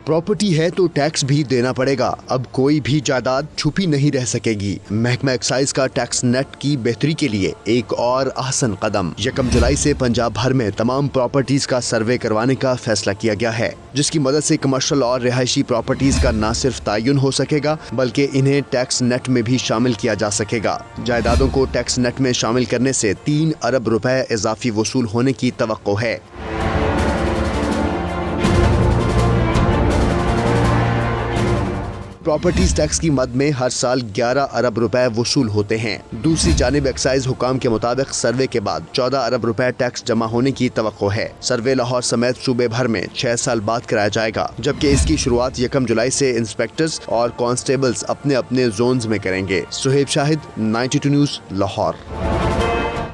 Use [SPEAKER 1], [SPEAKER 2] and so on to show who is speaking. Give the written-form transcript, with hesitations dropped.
[SPEAKER 1] Property है तो tax भी देना पड़ेगा। अब कोई भी जायदाद छुपी नहीं रह सकेगी। महकमा एक्साइज का टैक्स नेट की बेहतरी के लिए एक और आसान कदम। 1 जुलाई से पंजाब भर में तमाम प्रॉपर्टीज का सर्वे करवाने का फैसला किया गया है, जिसकी मदद से कमर्शियल और रिहायशी प्रॉपर्टीज का न सिर्फ तयन हो सकेगा बल्कि इन्हें टैक्स नेट में भी शामिल किया जा सकेगा। जायदादों को टैक्स नेट में शामिल करने से 3 अरब रुपए इजाफी वसूल होने की तवक्को है। प्रॉपर्टीज टैक्स की मद में हर साल 11 अरब रुपए वसूल होते हैं। दूसरी जानिब एक्साइज हुकाम के मुताबिक सर्वे के बाद 14 अरब रुपए टैक्स जमा होने की तवक्को है। सर्वे लाहौर समेत सूबे भर में 6 साल बाद कराया जाएगा, जबकि इसकी शुरुआत 1 जुलाई से इंस्पेक्टर्स और कांस्टेबल्स अपने अपने जोन्स में करेंगे। सुहेब शाहिद, 92 न्यूज़, लाहौर।